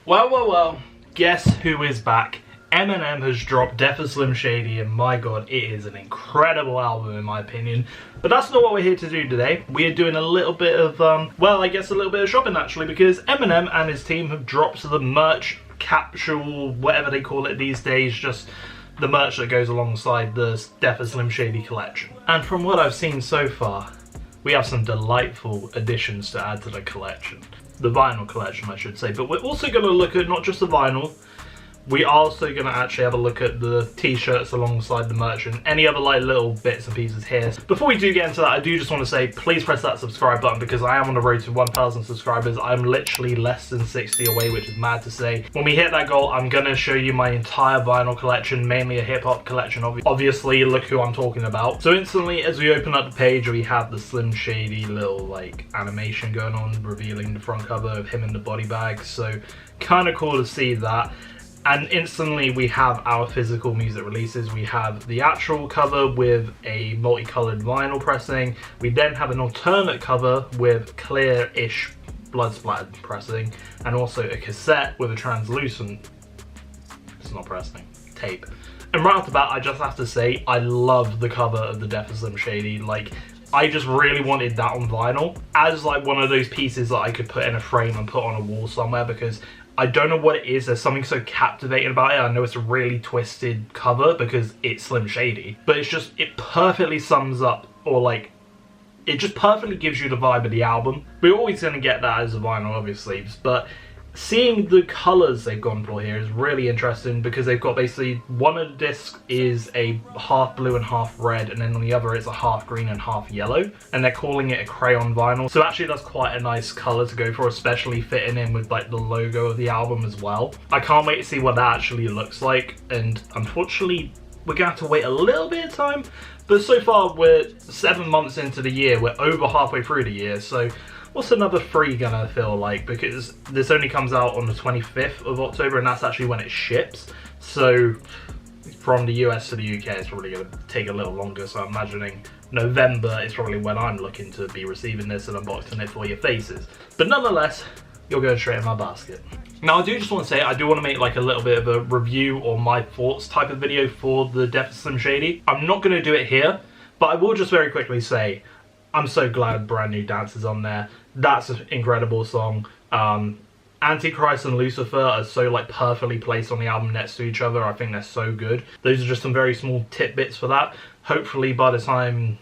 Well, guess who is back? Eminem has dropped Death of Slim Shady, and my god, it is an incredible album in my opinion. But that's not what we're here to do today. We are doing a little bit of, well, I guess a little bit of shopping actually, because Eminem and his team have dropped the merch, capsule, whatever they call it these days, just the merch that goes alongside the Death of Slim Shady collection. And from what I've seen so far, we have some delightful additions to add to the collection. The vinyl collection, I should say. But we're also going to look at not just the vinyl, we're also going to actually have a look at the t-shirts alongside the merch and any other like little bits and pieces here. Before we do get into that, I do just want to say please press that subscribe button because I am on the road to 1,000 subscribers. I'm literally less than 60 away, which is mad to say. When we hit that goal, I'm going to show you my entire vinyl collection, mainly a hip-hop collection. Obviously, look who I'm talking about. So instantly, as we open up the page, we have the Slim Shady little like animation going on, revealing the front cover of him in the body bag. So kind of cool to see that. And instantly we have our physical music releases. We have the actual cover with a multicolored vinyl pressing. We then have an alternate cover with clear-ish blood splattered pressing, and also a cassette with a translucent, it's not pressing, tape. And right off the bat, I just have to say, I love the cover of the Death of Slim Shady. Like, I just really wanted that on vinyl as like one of those pieces that I could put in a frame and put on a wall somewhere, because I don't know what it is, there's something so captivating about it. I know it's a really twisted cover because it's Slim Shady, but it's just, it perfectly sums up, or like, it just perfectly gives you the vibe of the album. We're always going to get that as a vinyl, obviously, but seeing the colours they've gone for here is really interesting because they've got basically, one of the discs is a half blue and half red, and then on the other it's a half green and half yellow, and they're calling it a crayon vinyl. So actually that's quite a nice colour to go for, especially fitting in with like the logo of the album as well. I can't wait to see what that actually looks like, and unfortunately we're gonna have to wait a little bit of time, but so far we're 7 months into the year, we're over halfway through the year, so what's another 3 gonna feel like? Because this only comes out on the 25th of October, and that's actually when it ships. So from the US to the UK, it's probably gonna take a little longer. So I'm imagining November is probably when I'm looking to be receiving this and unboxing it for your faces. But nonetheless, you're going straight in my basket. Now I do just want to say, I do want to make like a little bit of a review or my thoughts type of video for the Death of Slim Shady. I'm not gonna do it here, but I will just very quickly say, I'm so glad Brand New Dance is on there. That's an incredible song. Antichrist and Lucifer are so like perfectly placed on the album next to each other. I think they're so good. Those are just some very small tidbits for that. Hopefully by the time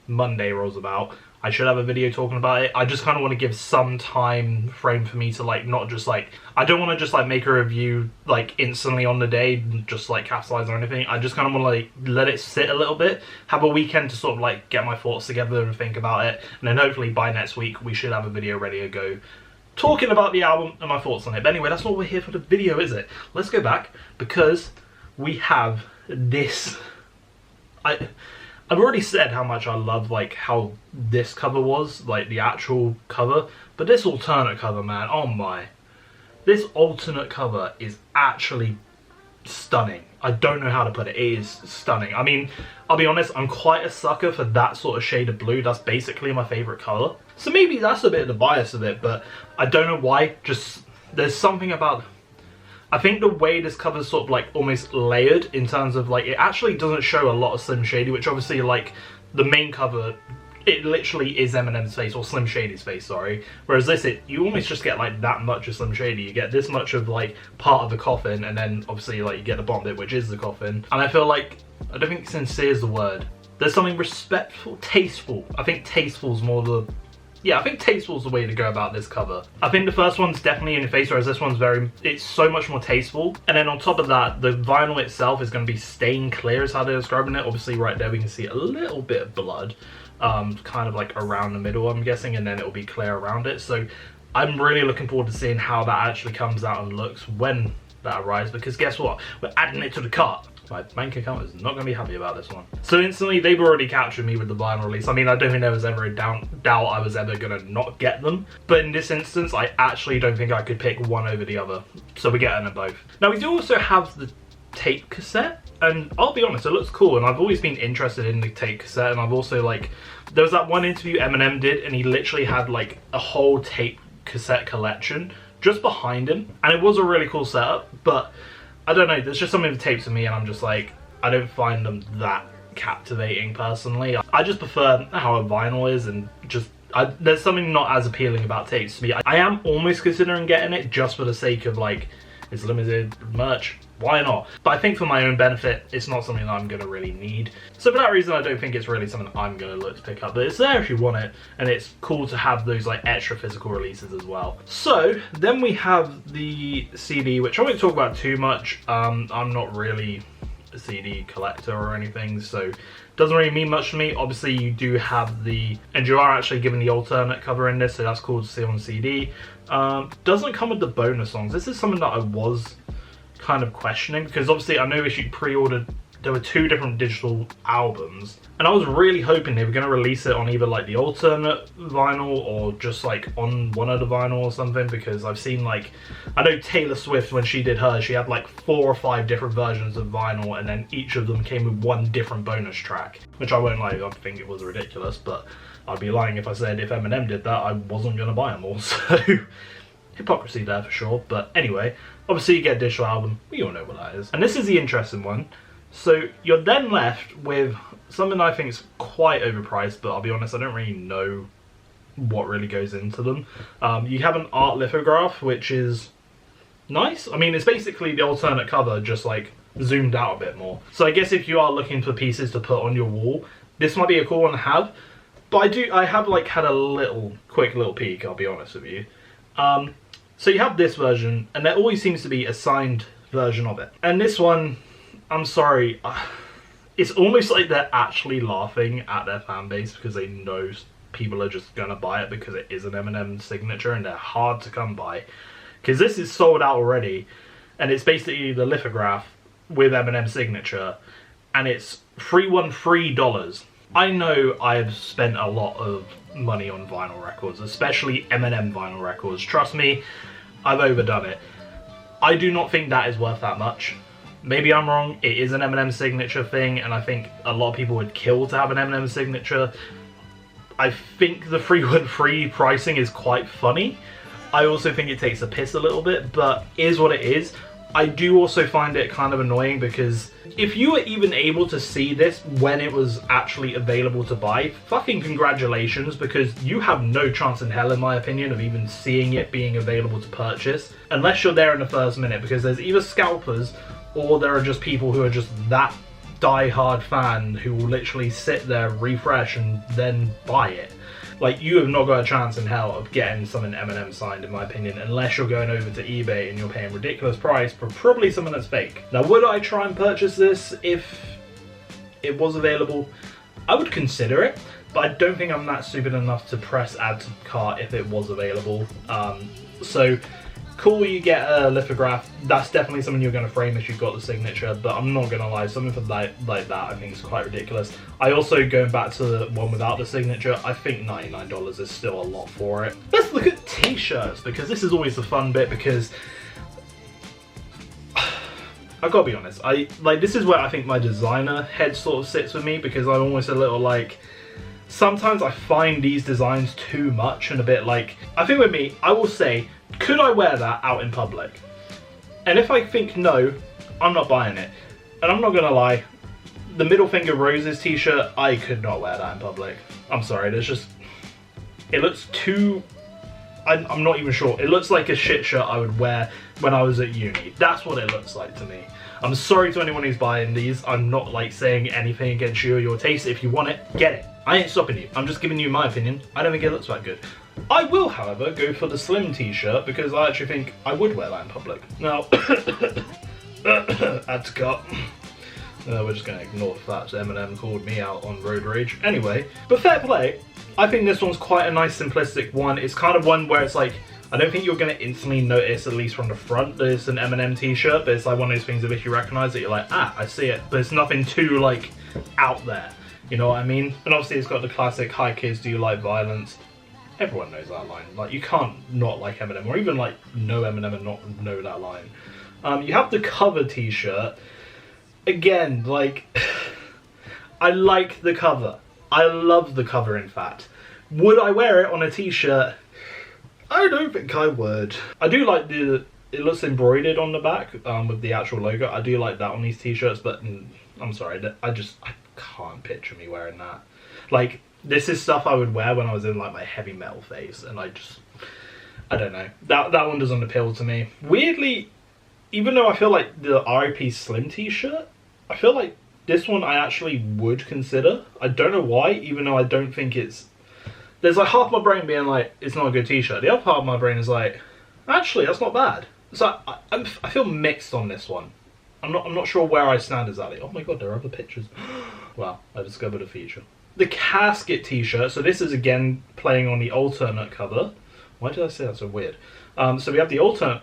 Monday rolls about, I should have a video talking about it. I just kind of want to give some time frame for me to like, not just like, I don't want to just like make a review like instantly on the day, just like capitalize or anything. I just kind of want to like let it sit a little bit, have a weekend to sort of like get my thoughts together and think about it. And then hopefully by next week, we should have a video ready to go talking about the album and my thoughts on it. But anyway, that's not what we're here for the video, is it? Let's go back because we have this. I've already said how much I love like how this cover was, like the actual cover, but this alternate cover, man, oh my. This alternate cover is actually stunning. I don't know how to put it, it is stunning. I mean, I'll be honest, I'm quite a sucker for that sort of shade of blue. That's basically my favourite colour. So maybe that's a bit of the bias of it, but I don't know why, just there's something about, I think the way this cover's sort of like almost layered in terms of like, it actually doesn't show a lot of Slim Shady, which obviously like the main cover, it literally is Eminem's face, or Slim Shady's face, sorry. Whereas this, you almost just get like that much of Slim Shady. You get this much of like part of the coffin, and then obviously like you get the bottom bit, which is the coffin. And I feel like, I don't think sincere is the word. There's something respectful, tasteful. I think tasteful is more the, yeah, I think tasteful is the way to go about this cover. I think the first one's definitely in your face, whereas this one's it's so much more tasteful. And then on top of that, the vinyl itself is going to be stain clear is how they're describing it. Obviously right there we can see a little bit of blood, kind of like around the middle I'm guessing, and then it'll be clear around it. So I'm really looking forward to seeing how that actually comes out and looks when that arrives, because guess what? We're adding it to the cart. My bank account is not going to be happy about this one. So instantly, they've already captured me with the vinyl release. I mean, I don't think there was ever a doubt I was ever going to not get them. But in this instance, I actually don't think I could pick one over the other. So we're getting them both. Now, we do also have the tape cassette. And I'll be honest, it looks cool. And I've always been interested in the tape cassette. And I've also, like, there was that one interview Eminem did. And he literally had, like, a whole tape cassette collection just behind him, and it was a really cool setup, but I don't know, there's just something with tapes for me, and I'm just like, I don't find them that captivating personally. I just prefer how a vinyl is, and just there's something not as appealing about tapes to me. I am almost considering getting it just for the sake of like, it's limited merch, why not? But I think for my own benefit, it's not something that I'm gonna really need. So for that reason, I don't think it's really something that I'm gonna look to pick up, but it's there if you want it, and it's cool to have those like extra physical releases as well. So then we have the CD, which I won't talk about too much. I'm not really a CD collector or anything, so doesn't really mean much to me. Obviously you do have the, and you are actually given the alternate cover in this, so that's cool to see on CD. Doesn't come with the bonus songs. This is something that I was kind of questioning, because obviously I know if you pre-ordered, there were 2 different digital albums, and I was really hoping they were going to release it on either like the alternate vinyl or just like on one of the vinyl or something, because I've seen like, I know Taylor Swift, when she did hers, she had like 4 or 5 different versions of vinyl, and then each of them came with 1 different bonus track, which I won't lie, I think it was ridiculous, but I'd be lying if I said if Eminem did that, I wasn't going to buy them all, so hypocrisy there for sure. But anyway, obviously you get a digital album, we all know what that is. And this is the interesting one. So you're then left with something I think is quite overpriced, but I'll be honest, I don't really know what really goes into them. You have an art lithograph, which is nice. I mean, it's basically the alternate cover, just like zoomed out a bit more. So I guess if you are looking for pieces to put on your wall, this might be a cool one to have. But I have like had a quick little peek, I'll be honest with you. So you have this version, and there always seems to be a signed version of it. And this one, I'm sorry, it's almost like they're actually laughing at their fan base, because they know people are just gonna buy it because it is an Eminem signature and they're hard to come by. Because this is sold out already, and it's basically the lithograph with Eminem signature, and it's $313. I know I've spent a lot of money on vinyl records, especially Eminem vinyl records. Trust me, I've overdone it. I do not think that is worth that much. Maybe I'm wrong, it is an Eminem signature thing, and I think a lot of people would kill to have an Eminem signature. I think the 313 pricing is quite funny. I also think it takes the piss a little bit, but it is what it is. I do also find it kind of annoying, because if you were even able to see this when it was actually available to buy, fucking congratulations, because you have no chance in hell, in my opinion, of even seeing it being available to purchase, unless you're there in the first minute, because there's either scalpers or there are just people who are just that die-hard fan who will literally sit there, refresh, and then buy it. Like, you have not got a chance in hell of getting something Eminem signed, in my opinion, unless you're going over to eBay and you're paying ridiculous price for probably something that's fake. Now, would I try and purchase this if it was available? I would consider it, but I don't think I'm that stupid enough to press add to cart if it was available. So, cool, you get a lithograph. That's definitely something you're going to frame if you've got the signature, but I'm not going to lie, something for like that I think is quite ridiculous. I also, going back to the one without the signature, I think $99 is still a lot for it. Let's look at t-shirts, because this is always the fun bit, because I've got to be honest, this is where I think my designer head sort of sits with me, because I'm almost a little like, sometimes I find these designs too much and a bit like, I think with me, I will say, could I wear that out in public? And if I think no, I'm not buying it. And I'm not gonna lie, the Middle Finger Roses t-shirt, I could not wear that in public. I'm sorry, there's just, it looks too, I'm not even sure. It looks like a shit shirt I would wear when I was at uni. That's what it looks like to me. I'm sorry to anyone who's buying these. I'm not like saying anything against you or your taste. If you want it, get it. I ain't stopping you. I'm just giving you my opinion. I don't think it looks that good. I will, however, go for the slim t-shirt, because I actually think I would wear that in public. Now, add to cart. We're just going to ignore the fact that Eminem called me out on road rage. Anyway, but fair play. I think this one's quite a nice simplistic one. It's kind of one where it's like, I don't think you're going to instantly notice, at least from the front, that it's an Eminem t-shirt, but it's like one of those things that if you recognise it, you're like, ah, I see it. But it's nothing too, like, out there. You know what I mean? And obviously it's got the classic, hi kids, do you like violence? Everyone knows that line. Like, you can't not like Eminem, or even like know Eminem and not know that line. You have the cover t-shirt. Again, like, I like the cover. I love the cover, in fact. Would I wear it on a t-shirt? I don't think I would. I do like it looks embroidered on the back with the actual logo. I do like that on these t-shirts, but I'm sorry, I can't picture me wearing that. Like, this is stuff I would wear when I was in like my heavy metal phase, and I don't know. That one doesn't appeal to me. Weirdly, even though I feel like the RIP Slim t-shirt, I feel like this one I actually would consider. I don't know why, even though I don't think it's... There's like half my brain being like, it's not a good t-shirt. The other part of my brain is like, actually, that's not bad. So I feel mixed on this one. I'm not sure where I stand exactly. Oh my god, there are other pictures. Wow, I discovered a feature. The Casket t-shirt. So this is again playing on the alternate cover. Why did I say that so weird? So we have the alternate.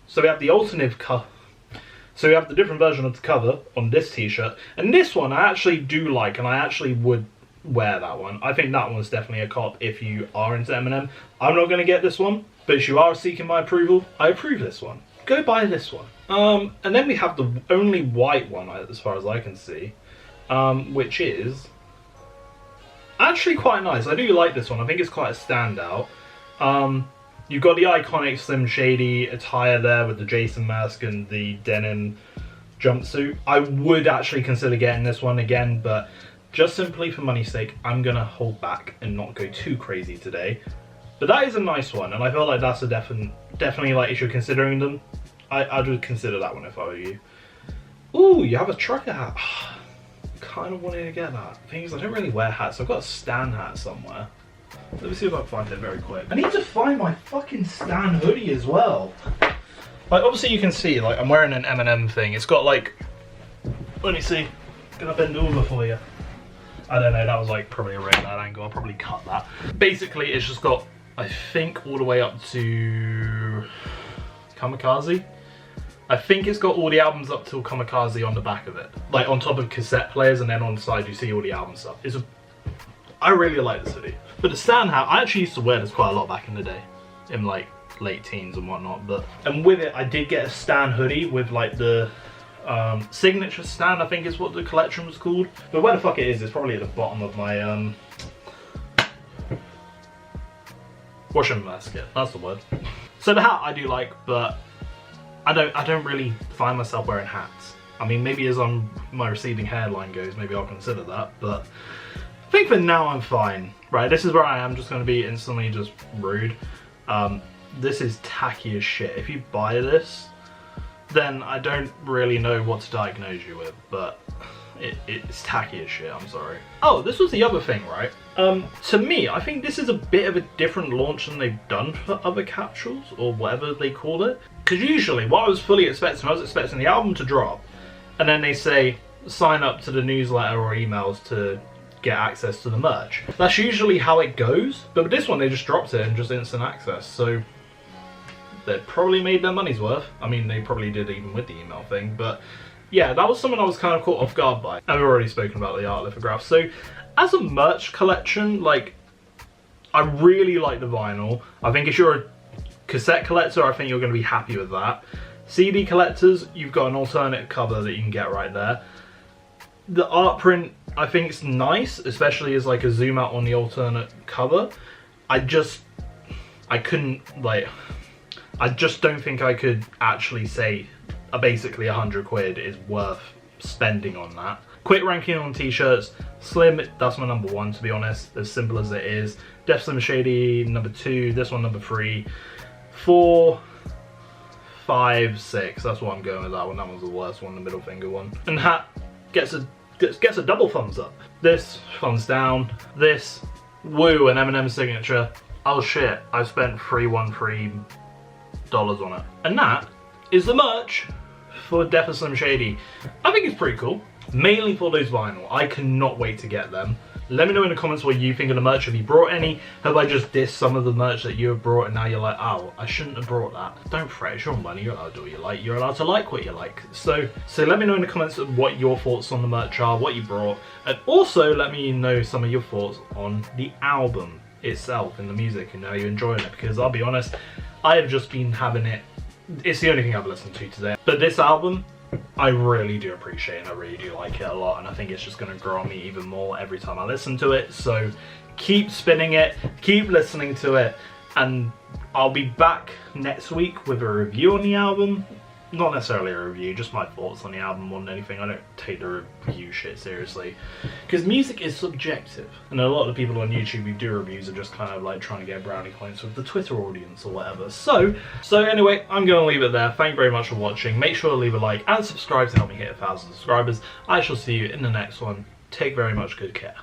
So we have the alternative cover. So we have the different version of the cover on this t-shirt, and this one I actually do like, and I actually would wear that one. I think that one's definitely a cop if you are into Eminem. I'm not going to get this one, but if you are seeking my approval, I approve this one. Go buy this one. And then we have the only white one, as far as I can see, which is actually quite nice. I do like this one. I think it's quite a standout. You've got the iconic Slim Shady attire there with the Jason mask and the denim jumpsuit. I would actually consider getting this one again, but just simply for money's sake, I'm going to hold back and not go too crazy today. But that is a nice one, and I feel like that's a definitely, like, if you're considering them, I would consider that one if I were you. Ooh, you have a trucker hat. Kind of wanted to get that. The thing is, I don't really wear hats. I've got a Stan hat somewhere. Let me see if I can find it very quick. I need to find my fucking Stan hoodie as well. Like, obviously you can see, like, I'm wearing an Eminem thing. It's got, like, let me see. Gonna bend over for you. I don't know, that was, like, probably a really bad angle. I'll probably cut that. Basically, it's just got, I think, all the way up to Kamikaze. I think it's got all the albums up till Kamikaze on the back of it. Like, on top of cassette players, and then on the side you see all the album stuff. I really like this hoodie. But the Stan hat, I actually used to wear this quite a lot back in the day. In like late teens and whatnot. And with it, I did get a Stan hoodie with like the signature Stan, I think is what the collection was called. But where the fuck it is, it's probably at the bottom of my washing basket. That's the word. So the hat I do like, but I don't really find myself wearing hats. I mean, maybe as my receding hairline goes, maybe I'll consider that, but I think for now I'm fine. Right, this is where I am just going to be instantly just rude. This is tacky as shit. If you buy this, then I don't really know what to diagnose you with, but it's tacky as shit, I'm sorry. Oh, this was the other thing, right? To me, I think this is a bit of a different launch than they've done for other capsules, or whatever they call it. Because usually, what I was fully expecting, I was expecting the album to drop, and then they say, sign up to the newsletter or emails to get access to the merch. That's usually how it goes, but with this one they just dropped it and just instant access, so they probably made their money's worth. I mean, they probably did even with the email thing, but yeah, that was something I was kind of caught off guard by. I've already spoken about the art lithograph. So as a merch collection, like, I really like the vinyl. I think if you're a cassette collector, I think you're going to be happy with that. CD collectors, you've got an alternate cover that you can get right there. The art print, I think it's nice, especially as like a zoom out on the alternate cover. I just don't think I could actually say basically 100 quid is worth spending on that. Quick ranking on t-shirts. Slim, that's my number one, to be honest, as simple as it is. Def Slim Shady, number 2, this one number 3. 4, 5, 6, that's what I'm going with that one. That one's the worst one, the middle finger one. And hat gets a double thumbs up. This, thumbs down. This, woo, an Eminem signature. Oh shit, I've spent $313 on it. And that is the merch for Def Slim Shady. I think it's pretty cool, mainly for those vinyl. I cannot wait to get them. Let me know in the comments what you think of the merch. Have you brought any? Have I just dissed some of the merch that you have brought and now you're like, oh, I shouldn't have brought that? Don't fret, it's your money, you're allowed to do what you like. You're allowed to like what you like. So let me know in the comments what your thoughts on the merch are, what you brought. And also let me know some of your thoughts on the album itself and the music and how you're enjoying it. Because I'll be honest, I have just been having it. It's the only thing I've listened to today. But this album, I really do appreciate and I really do like it a lot, and I think it's just going to grow on me even more every time I listen to it. So keep spinning it, keep listening to it, and I'll be back next week with a review on the album. Not necessarily a review, just my thoughts on the album more than anything. I don't take the review shit seriously. Because music is subjective. And a lot of the people on YouTube who do reviews are just kind of like trying to get brownie points with the Twitter audience or whatever. So anyway, I'm going to leave it there. Thank you very much for watching. Make sure to leave a like and subscribe to help me hit 1,000 subscribers. I shall see you in the next one. Take very much good care.